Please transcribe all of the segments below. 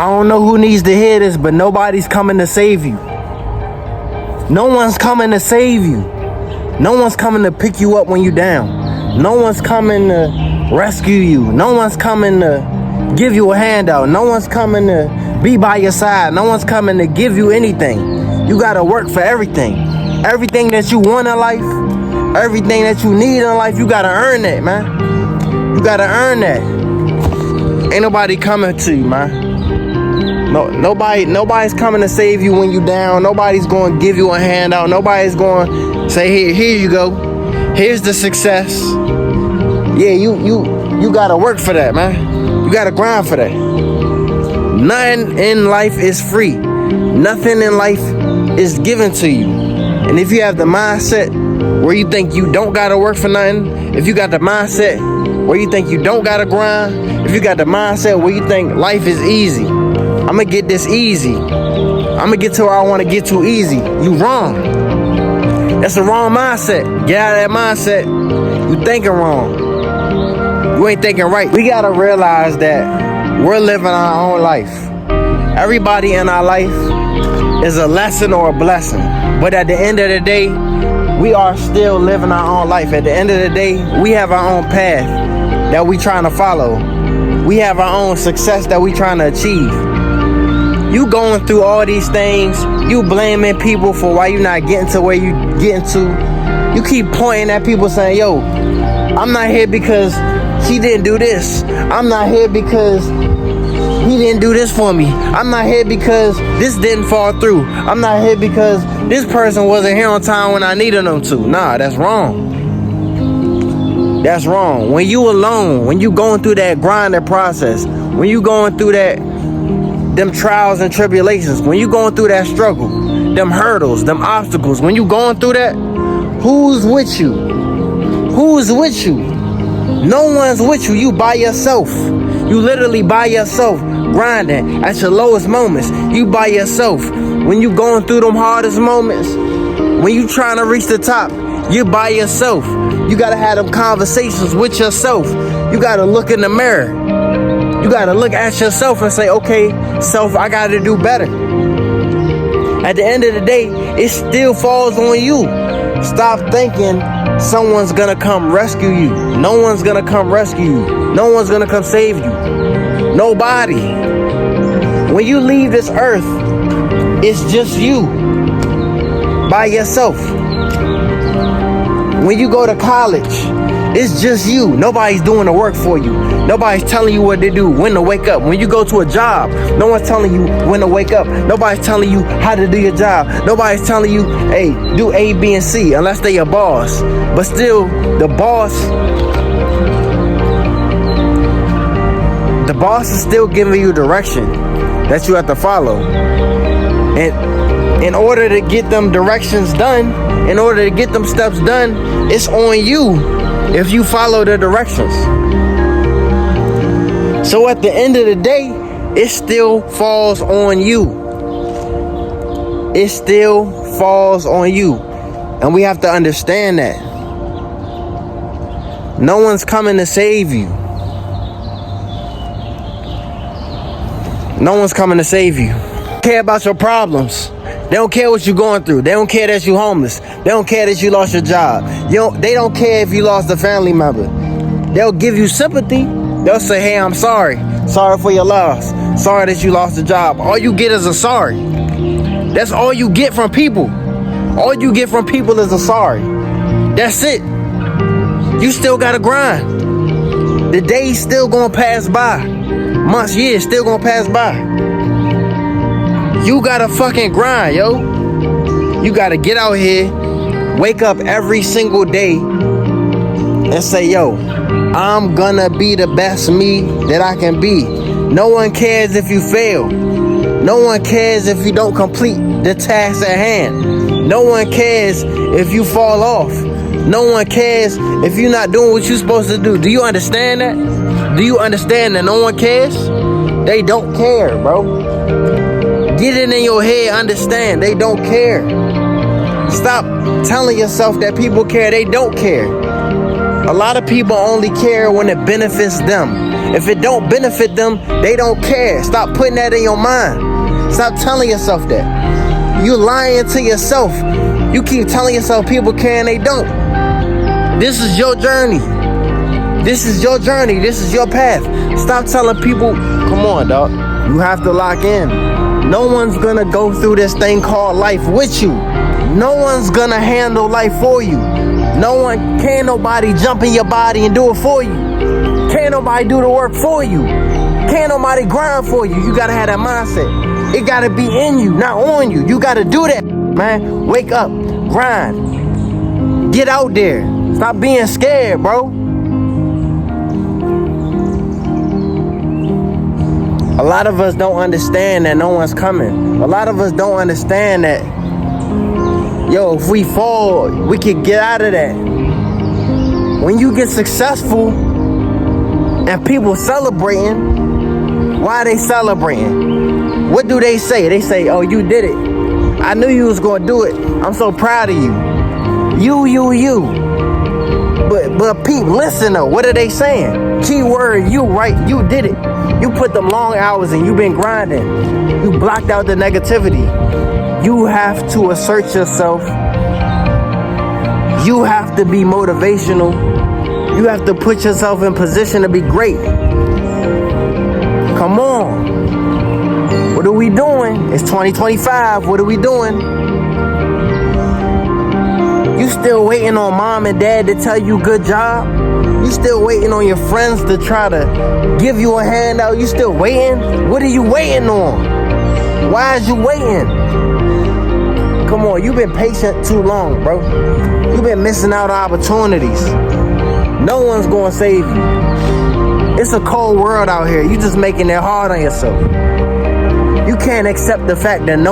I don't know who needs to hear this, but nobody's coming to save you. No one's coming to save you. No one's coming to pick you up when you're down. No one's coming to rescue you. No one's coming to give you a handout. No one's coming to be by your side. No one's coming to give you anything. You gotta work for everything. Everything that you want in life, everything that you need in life, you gotta earn that, man. You gotta earn that. Ain't nobody coming to you, man. Nobody's coming to save you when you down. Nobody's going to give you a handout. Nobody's going to say, here you go. Here's the success. Yeah, you got to work for that, man. You got to grind for that. Nothing in life is free. Nothing in life is given to you. And if you have the mindset where you think you don't got to work for nothing, if you got the mindset where you think you don't got to grind, if you got the mindset where you think life is easy, I'm gonna get this easy, I'm gonna get to where I want to get to easy, you wrong. That's the wrong mindset. Get out of that mindset. You thinking wrong. You ain't thinking right. We gotta realize that we're living our own life. Everybody in our life is a lesson or a blessing. But at the end of the day, we are still living our own life. At the end of the day, we have our own path that we trying to follow. We have our own success that we trying to achieve. You going through all these things, you blaming people for why you not getting to where you getting to. You keep pointing at people saying, yo, I'm not here because he didn't do this. I'm not here because he didn't do this for me. I'm not here because this didn't fall through. I'm not here because this person wasn't here on time when I needed them to. Nah, that's wrong. That's wrong. When you alone, when you going through that grinding process, when you going through them trials and tribulations, when you going through that struggle, them hurdles, them obstacles, when you going through that, who's with you? Who's with you? No one's with you. You by yourself. You literally by yourself, grinding at your lowest moments. You by yourself. When you going through them hardest moments, when you trying to reach the top, you by yourself. You gotta have them conversations with yourself. You gotta look in the mirror. You gotta look at yourself and say, okay, self, I gotta do better. At the end of the day, it still falls on you. Stop thinking someone's gonna come rescue you. No one's gonna come rescue you. No one's gonna come save you. Nobody. When you leave this earth, it's just you by yourself. When you go to college, it's just you. Nobody's doing the work for you. Nobody's telling you what to do, when to wake up. When you go to a job, no one's telling you when to wake up. Nobody's telling you how to do your job. Nobody's telling you, hey, do A, B, and C, unless they're your boss. But still, the boss is still giving you direction that you have to follow. And in order to get them directions done, in order to get them steps done, it's on you if you follow the directions. So at the end of the day, it still falls on you. It still falls on you. And we have to understand that. No one's coming to save you. No one's coming to save you. They don't care about your problems. They don't care what you're going through. They don't care that you're homeless. They don't care that you lost your job. They don't care if you lost a family member. They'll give you sympathy. They'll say, hey, I'm sorry. Sorry for your loss. Sorry that you lost a job. All you get is a sorry. That's all you get from people. All you get from people is a sorry. That's it. You still gotta grind. The day's still gonna pass by. Months, years still gonna pass by. You gotta fucking grind, yo. You gotta get out here, wake up every single day and say, yo, I'm gonna be the best me that I can be. No one cares if you fail. No one cares if you don't complete the task at hand. No one cares if you fall off. No one cares if you're not doing what you're supposed to do. Do you understand that? Do you understand that no one cares? They don't care, bro. Get it in your head, understand, they don't care. Stop telling yourself that people care, they don't care. A lot of people only care when it benefits them. If it don't benefit them, they don't care. Stop putting that in your mind. Stop telling yourself that. You lying to yourself. You keep telling yourself people care and they don't. This is your journey. This is your journey. This is your path. Stop telling people, come on, dog. You have to lock in. No one's gonna go through this thing called life with you. No one's gonna handle life for you. Can't nobody jump in your body and do it for you. Can't nobody do the work for you. Can't nobody grind for you. You gotta have that mindset. It gotta be in you, not on you. You gotta do that, man. Wake up, grind. Get out there. Stop being scared, bro. A lot of us don't understand that no one's coming. A lot of us don't understand that, yo, if we fall, we can get out of that. When you get successful and people celebrating, why are they celebrating? What do they say? They say, oh, you did it. I knew you was gonna do it. I'm so proud of you. You. But Pete, listen though, what are they saying? Key word, you, right? You did it. You put them long hours and you been grinding. You blocked out the negativity. You have to assert yourself. You have to be motivational. You have to put yourself in position to be great. Come on. What are we doing? It's 2025. What are we doing? You still waiting on mom and dad to tell you good job? You still waiting on your friends to try to give you a handout? You still waiting? What are you waiting on? Why is you waiting? Come on, you've been patient too long, bro. You've been missing out on opportunities. No one's gonna save you. It's a cold world out here. You just making it hard on yourself. You can't accept the fact that at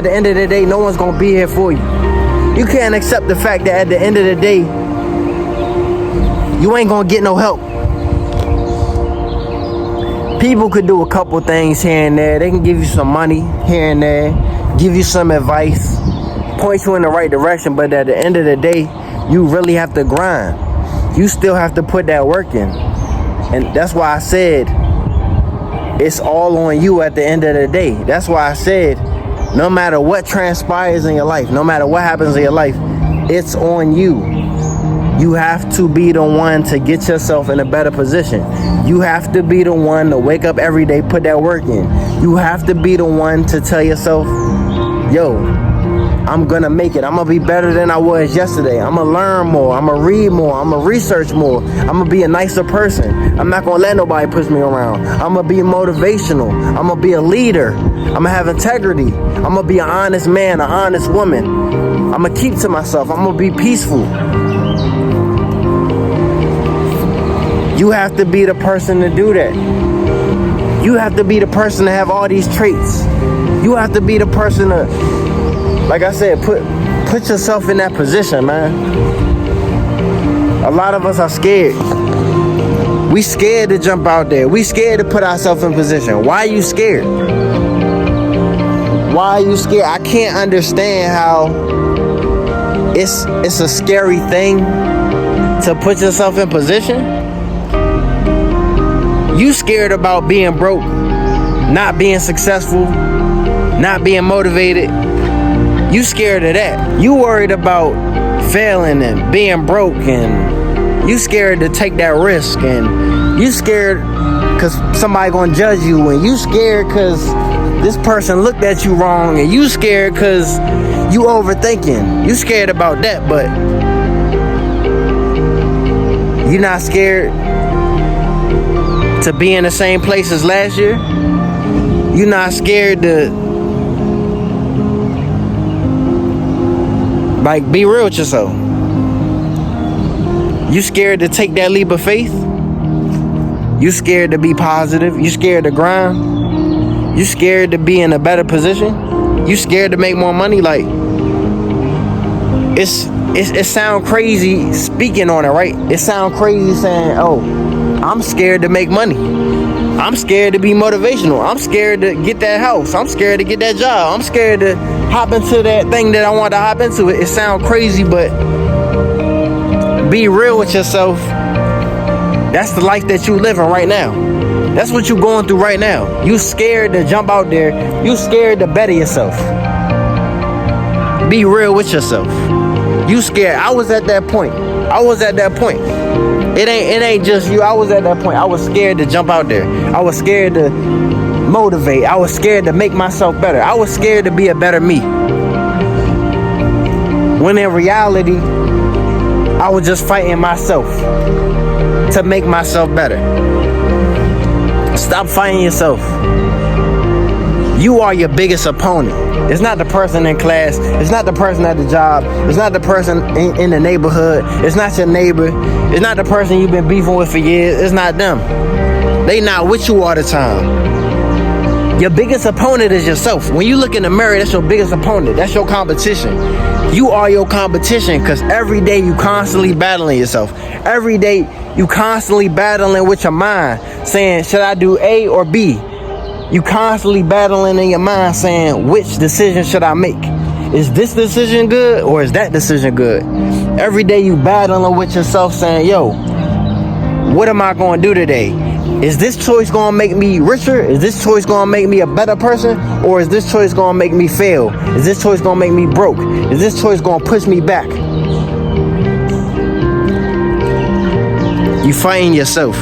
the end of the day, no one's gonna be here for you. You can't accept the fact that at the end of the day, you ain't gonna get no help. People could do a couple things here and there. They can give you some money here and there, give you some advice, point you in the right direction, but at the end of the day, you really have to grind. You still have to put that work in. And that's why I said, it's all on you at the end of the day. That's why I said, no matter what transpires in your life, no matter what happens in your life, it's on you. You have to be the one to get yourself in a better position. You have to be the one to wake up every day, put that work in. You have to be the one to tell yourself, yo, I'm gonna make it. I'm gonna be better than I was yesterday. I'm gonna learn more. I'm gonna read more. I'm gonna research more. I'm gonna be a nicer person. I'm not gonna let nobody push me around. I'm gonna be motivational. I'm gonna be a leader. I'm gonna have integrity. I'm gonna be an honest man, an honest woman. I'm gonna keep to myself. I'm gonna be peaceful. You have to be the person to do that. You have to be the person to have all these traits. You have to be the person to, like I said, put yourself in that position, man. A lot of us are scared. We scared to jump out there. We scared to put ourselves in position. Why are you scared? Why are you scared? I can't understand how it's a scary thing to put yourself in position. You scared about being broke, not being successful, not being motivated. You scared of that. You worried about failing and being broke, and you scared to take that risk, and you scared because somebody gonna judge you, and you scared because this person looked at you wrong, and you scared because you overthinking. You scared about that, but you're not scared to be in the same place as last year. You're not scared to, like, be real with yourself. You scared to take that leap of faith. You scared to be positive. You scared to grind. You scared to be in a better position. You scared to make more money. Like, it sound crazy speaking on it, right? It sound crazy saying, oh, I'm scared to make money. I'm scared to be motivational. I'm scared to get that house. I'm scared to get that job. I'm scared to hop into that thing that I want to hop into. It sounds crazy, but be real with yourself. That's the life that you living right now. That's what you going through right now. You scared to jump out there. You scared to better yourself. Be real with yourself. You scared. I was at that point. It ain't just you. I was at that point. I was scared to jump out there. I was scared to motivate. I was scared to make myself better. I was scared to be a better me. When in reality, I was just fighting myself to make myself better. Stop fighting yourself. You are your biggest opponent. It's not the person in class. It's not the person at the job. It's not the person in the neighborhood. It's not your neighbor. It's not the person you've been beefing with for years. It's not them. They not with you all the time. Your biggest opponent is yourself. When you look in the mirror, that's your biggest opponent. That's your competition. You are your competition, because every day you constantly battling yourself. Every day you constantly battling with your mind, saying, should I do A or B? You constantly battling in your mind saying, which decision should I make? Is this decision good or is that decision good? Every day you battling with yourself saying, yo, what am I going to do today? Is this choice going to make me richer? Is this choice going to make me a better person? Or is this choice going to make me fail? Is this choice going to make me broke? Is this choice going to push me back? You fighting yourself.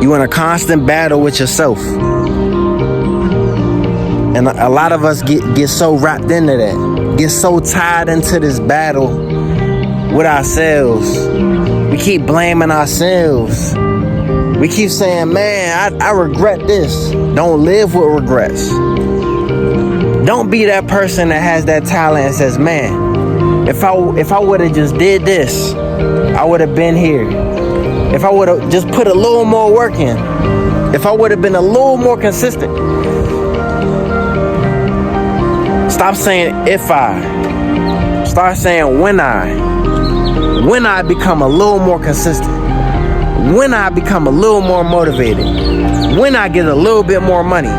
You in a constant battle with yourself. And a lot of us get so wrapped into that. Get so tied into this battle with ourselves. We keep blaming ourselves. We keep saying, man, I regret this. Don't live with regrets. Don't be that person that has that talent and says, man, if I would have just did this, I would have been here. If I would have just put a little more work in, if I would have been a little more consistent. Stop saying if I. Start saying when I become a little more consistent. When I become a little more motivated. When I get a little bit more money.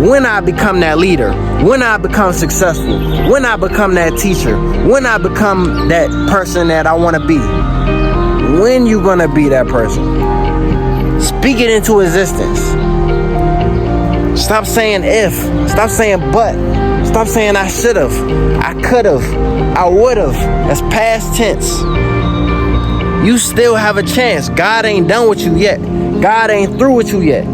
When I become that leader. When I become successful. When I become that teacher. When I become that person that I want to be. When you gonna be that person? Speak it into existence. Stop saying if. Stop saying but. Stop saying I should've, I could've, I would've. That's past tense. You still have a chance. God ain't done with you yet. God ain't through with you yet.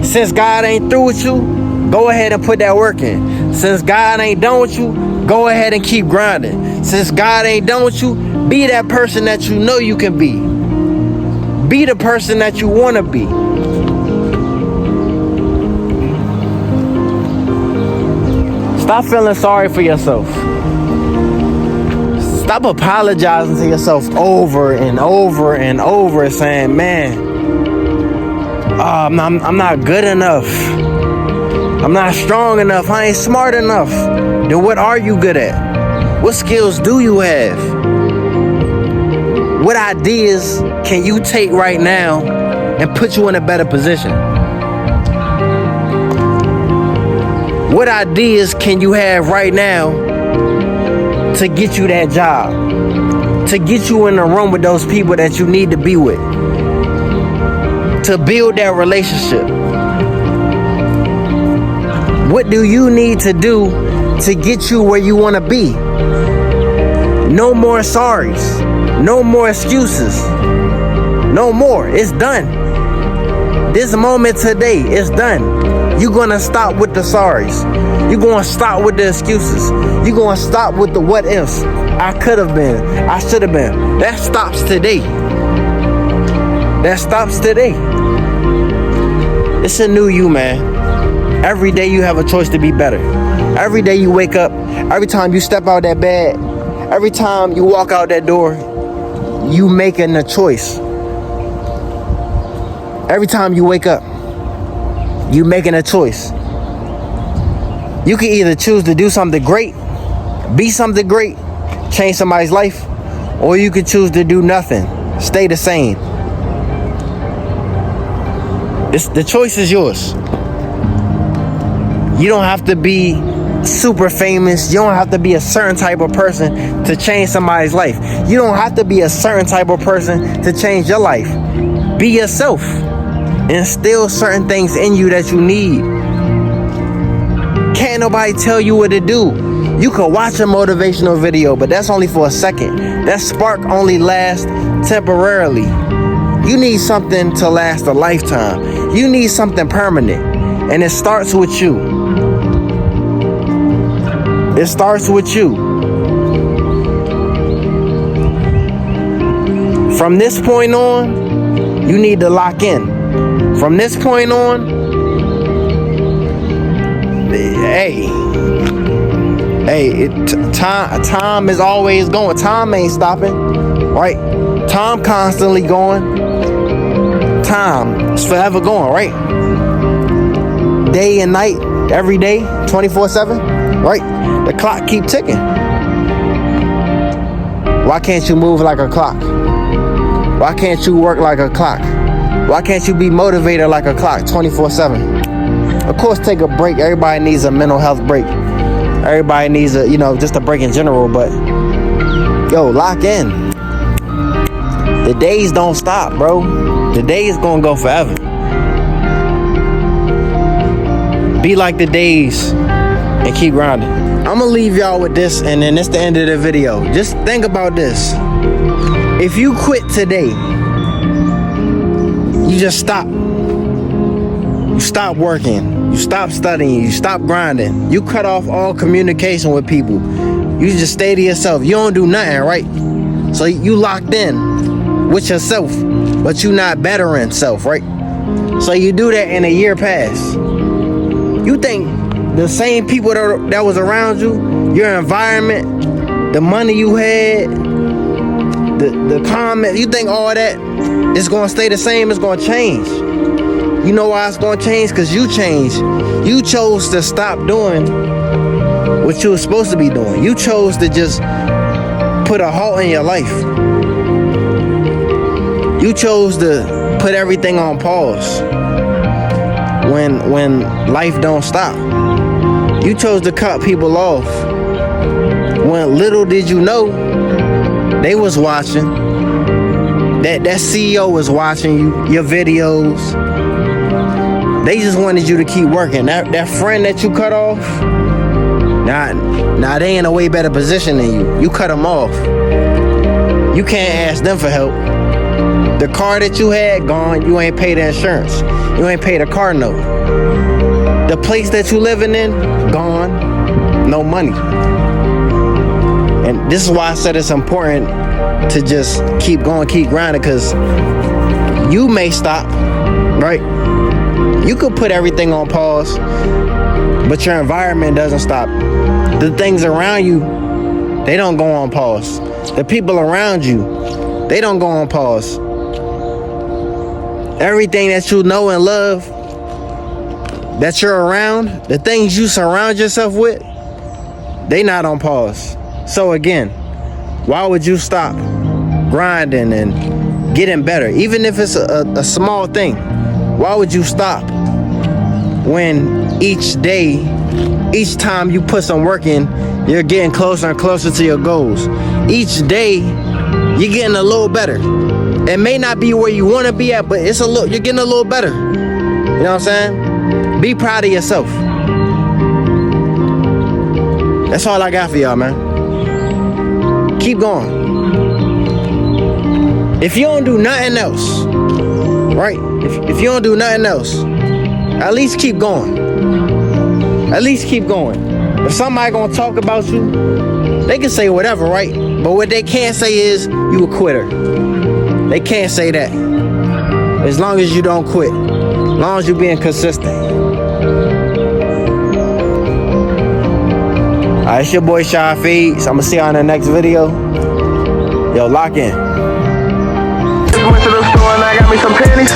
Since God ain't through with you, go ahead and put that work in. Since God ain't done with you, go ahead and keep grinding. Since God ain't done with you, be that person that you know you can be. Be the person that you want to be. Stop feeling sorry for yourself. Stop apologizing to yourself over and over and over, saying, man, I'm not good enough. I'm not strong enough. I ain't smart enough. Then what are you good at? What skills do you have? What ideas can you take right now and put you in a better position? What ideas can you have right now to get you that job? To get you in the room with those people that you need to be with? To build that relationship? What do you need to do to get you where you want to be? No more sorries. No more excuses. No more. It's done. This moment today is done. You're going to stop with the sorries. You're going to stop with the excuses. You're going to stop with the what ifs. I could have been. I should have been. That stops today. That stops today. It's a new you, man. Every day you have a choice to be better. Every day you wake up. Every time you step out that bed. Every time you walk out that door. You making a choice. Every time you wake up, you making a choice. You can either choose to do something great, be something great, change somebody's life, or you can choose to do nothing, stay the same. The choice is yours. You don't have to be super famous. You don't have to be a certain type of person to change somebody's life. You don't have to be a certain type of person to change your life. Be yourself. Instill certain things in you that you need. Can't nobody tell you what to do. You could watch a motivational video, but that's only for a second. That spark only lasts temporarily. You need something to last a lifetime. You need something permanent. And it starts with you. It starts with you. From this point on, you need to lock in. From this point on, time is always going. Time ain't stopping, right? Time constantly going. Time is forever going, right? Day and night, every day, 24/7, right? The clock keep ticking. Why can't you move like a clock? Why can't you work like a clock? Why can't you be motivated like a clock 24/7? Of course, take a break. Everybody needs a mental health break. Everybody needs a, just a break in general, but yo, lock in. The days don't stop, bro. The days gonna go forever. Be like the days and keep grinding. I'm gonna leave y'all with this, and then it's the end of the video. Just think about this. If you quit today, you just stop. You stop working. You stop studying. You stop grinding. You cut off all communication with people. You just stay to yourself. You don't do nothing, right? So you locked in with yourself, but you not bettering self, right? So you do that and a year pass. You think the same people that was around you, your environment, the money you had, the comment, you think all that is going to stay the same? It's going to change. You know why it's going to change? Because you changed. You chose to stop doing what you were supposed to be doing. You chose to just put a halt in your life. You chose to put everything on pause when life don't stop. You chose to cut people off when little did you know they was watching. That CEO was watching your videos. They just wanted you to keep working. That friend that you cut off, now they in a way better position than you. You cut them off. You can't ask them for help. The car that you had, gone. You ain't pay the insurance. You ain't pay the car note. The place that you living in, gone. No money. And this is why I said it's important to just keep going, keep grinding, because you may stop, right? You could put everything on pause, but your environment doesn't stop. The things around you, they don't go on pause. The people around you, they don't go on pause. Everything that you know and love, that you're around, the things you surround yourself with, they not on pause. So again, why would you stop grinding and getting better? Even if it's a small thing, why would you stop when each day, each time you put some work in, you're getting closer and closer to your goals? Each day, you're getting a little better. It may not be where you want to be at, but you're getting a little better. You know what I'm saying? Be proud of yourself. That's all I got for y'all, man. Keep going. If you don't do nothing else, right? If you don't do nothing else, at least keep going. At least keep going. If somebody gonna talk about you, they can say whatever, right? But what they can't say is you a quitter. They can't say that. As long as you don't quit. As long as you're being consistent. Alright, it's your boy Shy Feeds. I'm gonna see you on the next video. Yo, lock in. Went to the store and I got me some panties.